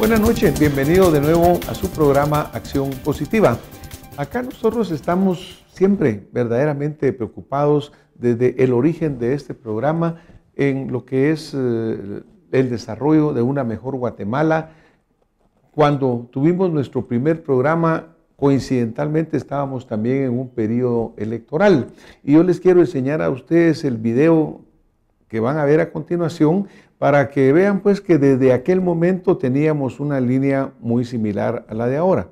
Buenas noches, bienvenido de nuevo a su programa Acción Positiva. Acá nosotros estamos siempre verdaderamente preocupados desde el origen de este programa en lo que es el desarrollo de una mejor Guatemala. Cuando tuvimos nuestro primer programa, coincidentalmente estábamos también en un periodo electoral. Y yo les quiero enseñar a ustedes el video que van a ver a continuación para que vean pues que desde aquel momento teníamos una línea muy similar a la de ahora.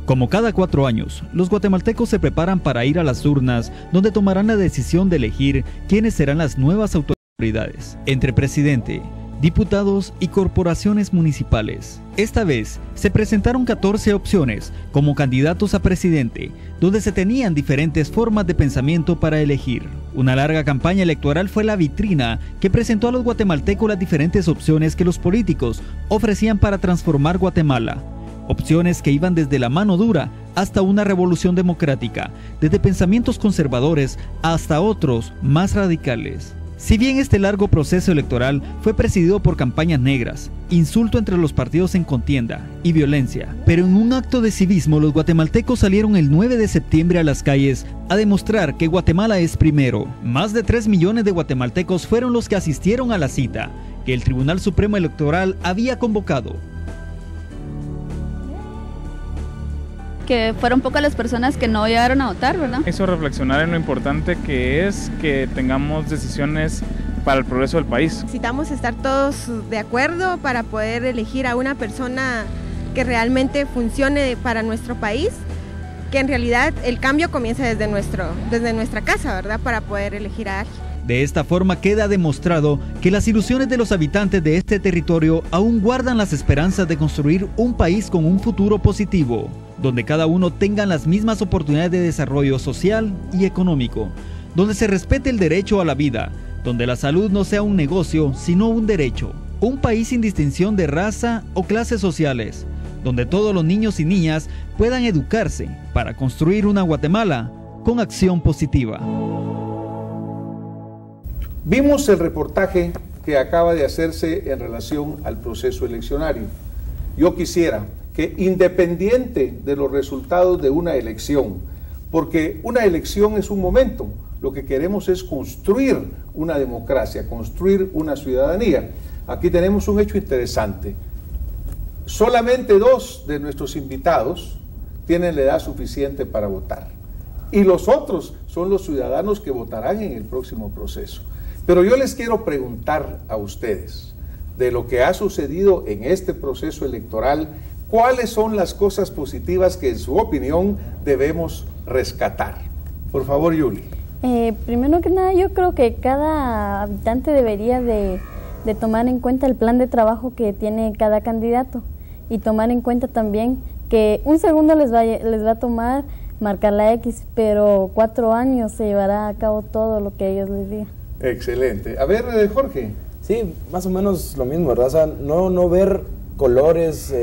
Como cada 4 años, los guatemaltecos se preparan para ir a las urnas, donde tomarán la decisión de elegir quiénes serán las nuevas autoridades, entre presidente, diputados y corporaciones municipales. Esta vez se presentaron 14 opciones como candidatos a presidente, donde se tenían diferentes formas de pensamiento para elegir. Una larga campaña electoral fue la vitrina que presentó a los guatemaltecos las diferentes opciones que los políticos ofrecían para transformar Guatemala. Opciones que iban desde la mano dura hasta una revolución democrática, desde pensamientos conservadores hasta otros más radicales. Si bien este largo proceso electoral fue presidido por campañas negras, insulto entre los partidos en contienda y violencia, pero en un acto de civismo los guatemaltecos salieron el 9 de septiembre a las calles a demostrar que Guatemala es primero. Más de 3 millones de guatemaltecos fueron los que asistieron a la cita que el Tribunal Supremo Electoral había convocado. Que fueron pocas las personas que no llegaron a votar, ¿verdad? Hizo reflexionar en lo importante que es que tengamos decisiones para el progreso del país. Necesitamos estar todos de acuerdo para poder elegir a una persona que realmente funcione para nuestro país, que en realidad el cambio comienza desde nuestra casa, ¿verdad? Para poder elegir a alguien. De esta forma queda demostrado que las ilusiones de los habitantes de este territorio aún guardan las esperanzas de construir un país con un futuro positivo, donde cada uno tenga las mismas oportunidades de desarrollo social y económico, donde se respete el derecho a la vida, donde la salud no sea un negocio, sino un derecho, un país sin distinción de raza o clases sociales, donde todos los niños y niñas puedan educarse para construir una Guatemala con acción positiva. Vimos el reportaje que acaba de hacerse en relación al proceso eleccionario. Yo quisiera que independiente de los resultados de una elección, porque una elección es un momento, lo que queremos es construir una democracia, construir una ciudadanía. Aquí tenemos un hecho interesante. Solamente 2 de nuestros invitados tienen la edad suficiente para votar. Y los otros son los ciudadanos que votarán en el próximo proceso. Pero yo les quiero preguntar a ustedes, de lo que ha sucedido en este proceso electoral, ¿cuáles son las cosas positivas que en su opinión debemos rescatar? Por favor, Yuli. Primero que nada, yo creo que cada habitante debería de tomar en cuenta el plan de trabajo que tiene cada candidato y tomar en cuenta también que un segundo les va a tomar marcar la X, pero 4 años se llevará a cabo todo lo que ellos les digan. Excelente. A ver, Jorge. Sí, más o menos lo mismo, ¿verdad? O sea, no ver colores,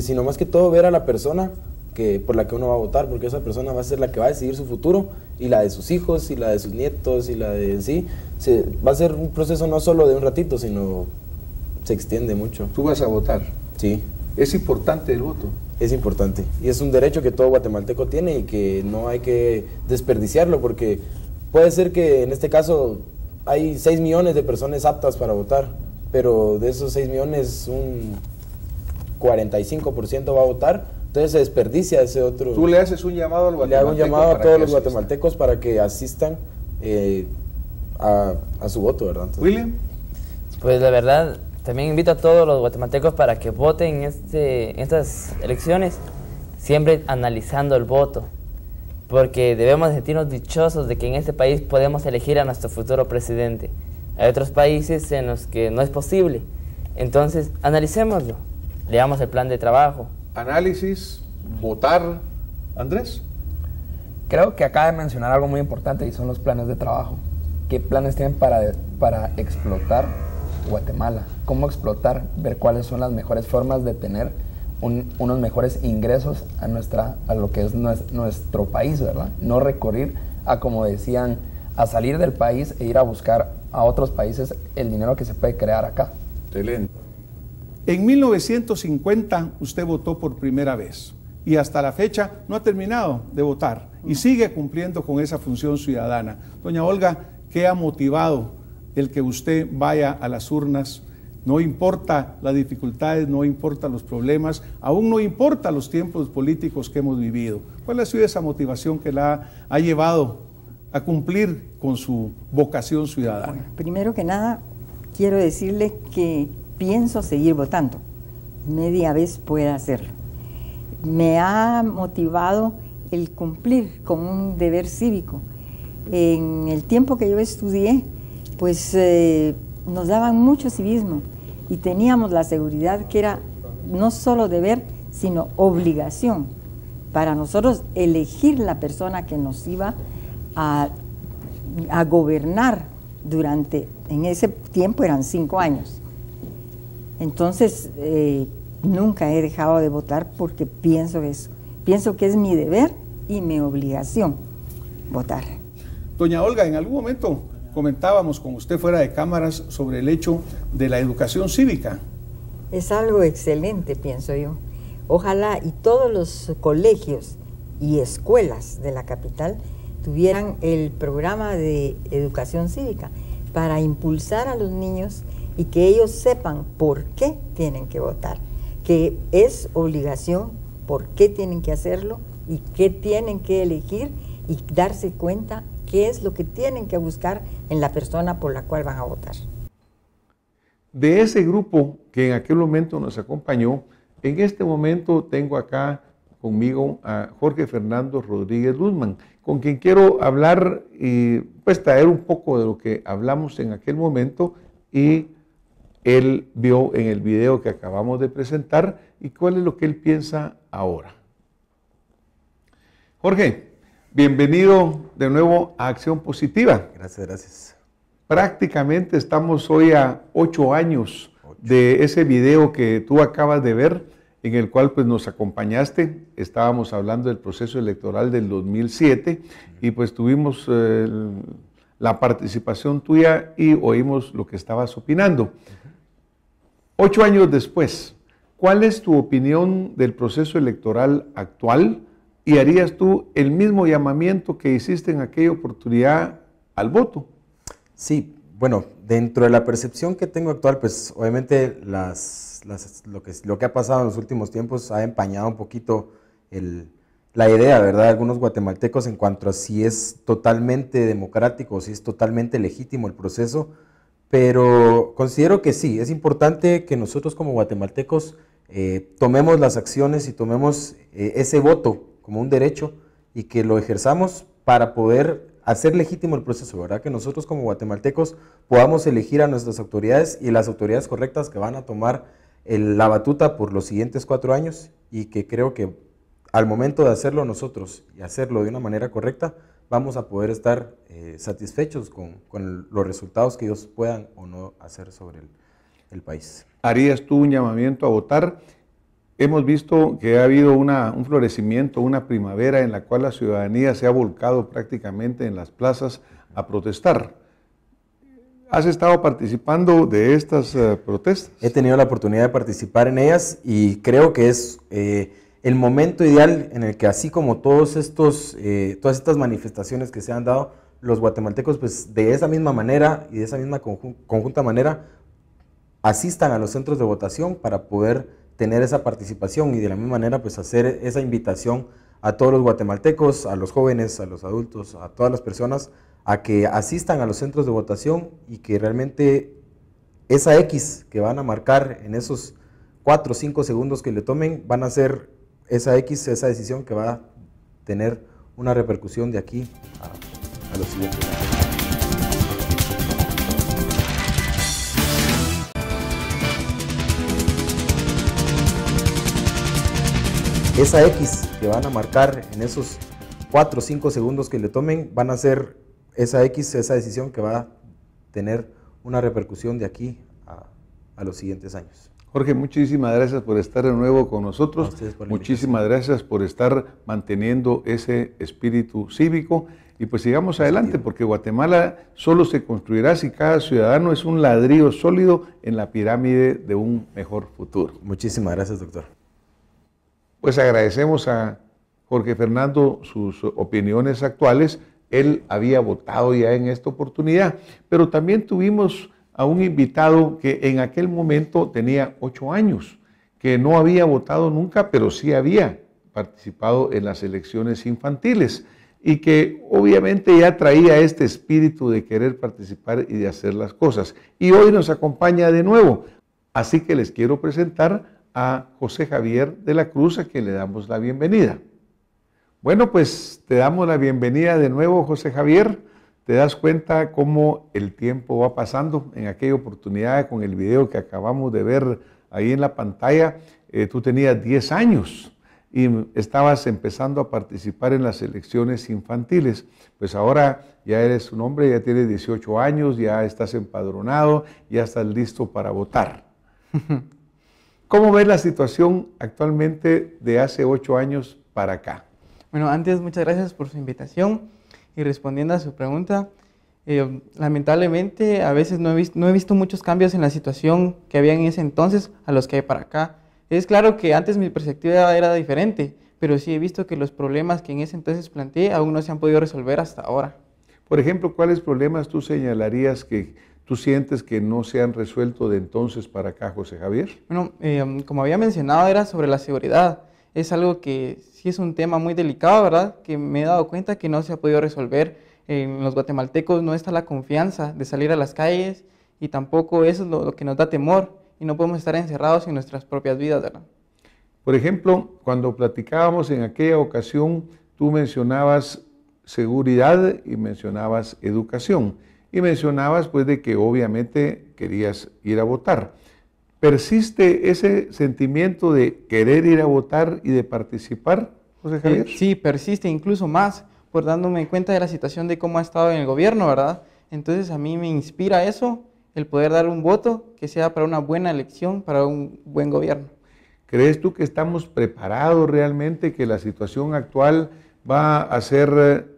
sino más que todo ver a la persona por la que uno va a votar, porque esa persona va a ser la que va a decidir su futuro, y la de sus hijos, y la de sus nietos, y la de sí. Va a ser un proceso no solo de un ratito, sino se extiende mucho. ¿Tú vas a votar? Sí. ¿Es importante el voto? Es importante, y es un derecho que todo guatemalteco tiene y que no hay que desperdiciarlo, porque puede ser que en este caso hay 6 millones de personas aptas para votar, pero de esos 6 millones un 45% va a votar, entonces se desperdicia ese otro. ¿Tú le haces un llamado al guatemalteco? Le hago un llamado a todos los guatemaltecos para que asistan a su voto, ¿verdad? Entonces, William. Pues la verdad, también invito a todos los guatemaltecos para que voten en estas elecciones, siempre analizando el voto, porque debemos sentirnos dichosos de que en este país podemos elegir a nuestro futuro presidente. Hay otros países en los que no es posible, entonces analicémoslo, leamos el plan de trabajo. Análisis, votar. Andrés. Creo que acaba de mencionar algo muy importante y son los planes de trabajo. ¿Qué planes tienen para explotar Guatemala? ¿Cómo explotar? Ver cuáles son las mejores formas de tener unos mejores ingresos a lo que es nuestro país, ¿verdad? No recurrir a, como decían, a salir del país e ir a buscar a otros países el dinero que se puede crear acá. Excelente. En 1950 usted votó por primera vez y hasta la fecha no ha terminado de votar y sigue cumpliendo con esa función ciudadana. Doña Olga, ¿qué ha motivado el que usted vaya a las urnas? No importa las dificultades, no importa los problemas, aún no importa los tiempos políticos que hemos vivido. ¿Cuál ha sido esa motivación que la ha llevado a cumplir con su vocación ciudadana? Bueno, primero que nada, quiero decirle que pienso seguir votando. Media vez pueda hacerlo. Me ha motivado el cumplir con un deber cívico. En el tiempo que yo estudié, pues nos daban mucho civismo y teníamos la seguridad que era no solo deber, sino obligación para nosotros elegir la persona que nos iba a gobernar durante, en ese tiempo eran 5 años. Entonces, nunca he dejado de votar porque pienso eso. Pienso que es mi deber y mi obligación votar. Doña Olga, en algún momento comentábamos con usted fuera de cámaras sobre el hecho de la educación cívica. Es algo excelente, pienso yo. Ojalá y todos los colegios y escuelas de la capital tuvieran el programa de educación cívica para impulsar a los niños y que ellos sepan por qué tienen que votar, que es obligación, por qué tienen que hacerlo y qué tienen que elegir y darse cuenta qué es lo que tienen que buscar en la persona por la cual van a votar. De ese grupo que en aquel momento nos acompañó, en este momento tengo acá conmigo a Jorge Fernando Rodríguez Luzman, con quien quiero hablar y pues traer un poco de lo que hablamos en aquel momento y él vio en el video que acabamos de presentar y cuál es lo que él piensa ahora. Jorge, bienvenido de nuevo a Acción Positiva. Gracias, gracias. Prácticamente estamos hoy a 8 años de ese video que tú acabas de ver, en el cual pues nos acompañaste. Estábamos hablando del proceso electoral del 2007 y pues tuvimos la participación tuya y oímos lo que estabas opinando. 8 años después, ¿cuál es tu opinión del proceso electoral actual? ¿Y harías tú el mismo llamamiento que hiciste en aquella oportunidad al voto? Sí, bueno, dentro de la percepción que tengo actual, pues obviamente lo que ha pasado en los últimos tiempos ha empañado un poquito la idea, ¿verdad?, de algunos guatemaltecos en cuanto a si es totalmente democrático o si es totalmente legítimo el proceso, pero considero que sí, es importante que nosotros como guatemaltecos tomemos las acciones y tomemos ese voto como un derecho y que lo ejerzamos para poder hacer legítimo el proceso, ¿verdad? Que nosotros como guatemaltecos podamos elegir a nuestras autoridades y las autoridades correctas que van a tomar la batuta por los siguientes 4 años y que creo que al momento de hacerlo nosotros y hacerlo de una manera correcta, vamos a poder estar satisfechos con los resultados que ellos puedan o no hacer sobre el país. ¿Harías tú un llamamiento a votar? Hemos visto que ha habido un florecimiento, una primavera en la cual la ciudadanía se ha volcado prácticamente en las plazas a protestar. ¿Has estado participando de estas protestas? He tenido la oportunidad de participar en ellas y creo que es el momento ideal en el que así como todas estas manifestaciones que se han dado, los guatemaltecos pues de esa misma manera y de esa misma conjunta manera asistan a los centros de votación para poder tener esa participación y de la misma manera pues hacer esa invitación a todos los guatemaltecos, a los jóvenes, a los adultos, a todas las personas a que asistan a los centros de votación y que realmente esa X que van a marcar en esos 4 o 5 segundos que le tomen van a ser esa X, esa decisión que va a tener una repercusión de aquí a los siguientes años. Esa X que van a marcar en esos 4 o 5 segundos que le tomen van a ser esa X, esa decisión que va a tener una repercusión de aquí a los siguientes años. Jorge, muchísimas gracias por estar de nuevo con nosotros. Muchísimas gracias por estar manteniendo ese espíritu cívico. Y pues sigamos adelante, porque Guatemala solo se construirá si cada ciudadano es un ladrillo sólido en la pirámide de un mejor futuro. Muchísimas gracias, doctor. Pues agradecemos a Jorge Fernando sus opiniones actuales. Él había votado ya en esta oportunidad, pero también tuvimos a un invitado que en aquel momento tenía 8 años, que no había votado nunca, pero sí había participado en las elecciones infantiles y que obviamente ya traía este espíritu de querer participar y de hacer las cosas. Y hoy nos acompaña de nuevo. Así que les quiero presentar a José Javier de la Cruz, a quien le damos la bienvenida. Bueno, pues te damos la bienvenida de nuevo, José Javier. Te das cuenta cómo el tiempo va pasando. En aquella oportunidad, con el video que acabamos de ver ahí en la pantalla, tú tenías 10 años y estabas empezando a participar en las elecciones infantiles. Pues ahora ya eres un hombre, ya tienes 18 años, ya estás empadronado, ya estás listo para votar. ¿Cómo ves la situación actualmente de hace 8 años para acá? Bueno, antes, muchas gracias por su invitación y respondiendo a su pregunta, lamentablemente a veces no he visto muchos cambios en la situación que había en ese entonces a los que hay para acá. Es claro que antes mi perspectiva era diferente, pero sí he visto que los problemas que en ese entonces planteé aún no se han podido resolver hasta ahora. Por ejemplo, ¿cuáles problemas tú señalarías que tú sientes que no se han resuelto de entonces para acá, José Javier? Bueno, como había mencionado, era sobre la seguridad. Es algo que sí es un tema muy delicado, ¿verdad? Que me he dado cuenta que no se ha podido resolver. En los guatemaltecos no está la confianza de salir a las calles y tampoco eso es lo que nos da temor y no podemos estar encerrados en nuestras propias vidas, ¿verdad? Por ejemplo, cuando platicábamos en aquella ocasión, tú mencionabas seguridad y mencionabas educación y mencionabas pues de que obviamente querías ir a votar. ¿Persiste ese sentimiento de querer ir a votar y de participar, José Javier? Sí, persiste incluso más, por dándome cuenta de la situación de cómo ha estado en el gobierno, ¿verdad? Entonces a mí me inspira eso, el poder dar un voto que sea para una buena elección, para un buen gobierno. ¿Crees tú que estamos preparados realmente, que la situación actual va a ser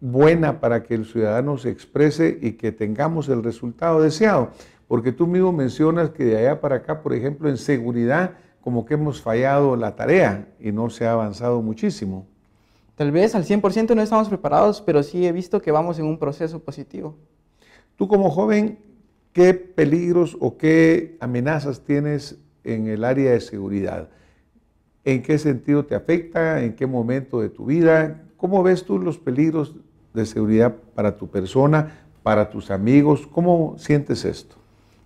buena para que el ciudadano se exprese y que tengamos el resultado deseado? Porque tú mismo mencionas que de allá para acá, por ejemplo, en seguridad, como que hemos fallado la tarea y no se ha avanzado muchísimo. Tal vez al 100% no estamos preparados, pero sí he visto que vamos en un proceso positivo. Tú como joven, ¿qué peligros o qué amenazas tienes en el área de seguridad? ¿En qué sentido te afecta? ¿En qué momento de tu vida? ¿Cómo ves tú los peligros de seguridad para tu persona, para tus amigos? ¿Cómo sientes esto?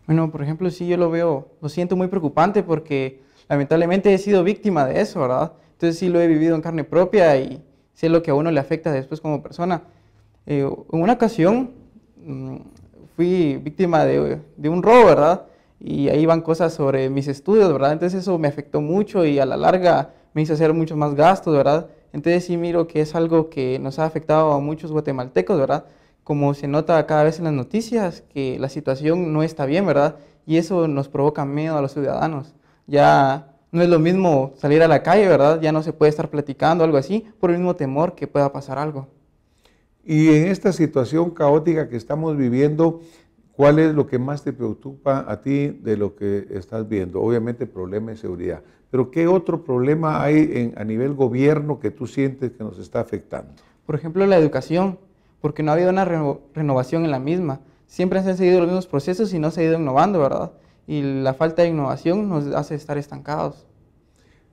Bueno, por ejemplo, sí, yo lo siento muy preocupante porque lamentablemente he sido víctima de eso, ¿verdad? Entonces sí lo he vivido en carne propia y sé lo que a uno le afecta después como persona. En una ocasión fui víctima de un robo, ¿verdad? Y ahí van cosas sobre mis estudios, ¿verdad? Entonces eso me afectó mucho y a la larga me hizo hacer muchos más gastos, ¿verdad? Entonces sí miro que es algo que nos ha afectado a muchos guatemaltecos, ¿verdad? Como se nota cada vez en las noticias, que la situación no está bien, ¿verdad? Y eso nos provoca miedo a los ciudadanos. Ya no es lo mismo salir a la calle, ¿verdad? Ya no se puede estar platicando, algo así, por el mismo temor que pueda pasar algo. Y en esta situación caótica que estamos viviendo, ¿cuál es lo que más te preocupa a ti de lo que estás viendo? Obviamente problema de seguridad, pero ¿qué otro problema hay a nivel gobierno que tú sientes que nos está afectando? Por ejemplo, la educación, porque no ha habido una renovación en la misma. Siempre se han seguido los mismos procesos y no se ha ido innovando, ¿verdad? Y la falta de innovación nos hace estar estancados.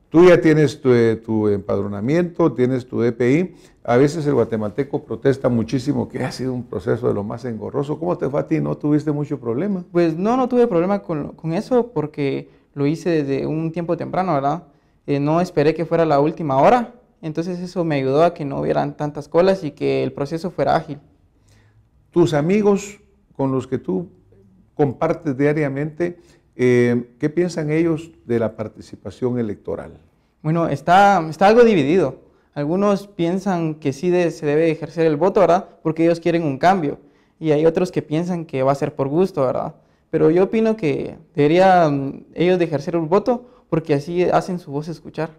Tú ya tienes tu empadronamiento, tienes tu DPI. A veces el guatemalteco protesta muchísimo que ha sido un proceso de lo más engorroso. ¿Cómo te fue a ti? ¿No tuviste mucho problema? Pues no tuve problema con eso porque lo hice desde un tiempo temprano, ¿verdad? No esperé que fuera la última hora. Entonces eso me ayudó a que no hubieran tantas colas y que el proceso fuera ágil. Tus amigos con los que tú compartes diariamente, ¿qué piensan ellos de la participación electoral? Bueno, está algo dividido. Algunos piensan que sí se debe ejercer el voto, ¿verdad? Porque ellos quieren un cambio. Y hay otros que piensan que va a ser por gusto, ¿verdad? pero yo opino que deberían ellos de ejercer el voto porque así hacen su voz escuchar.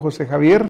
José Javier.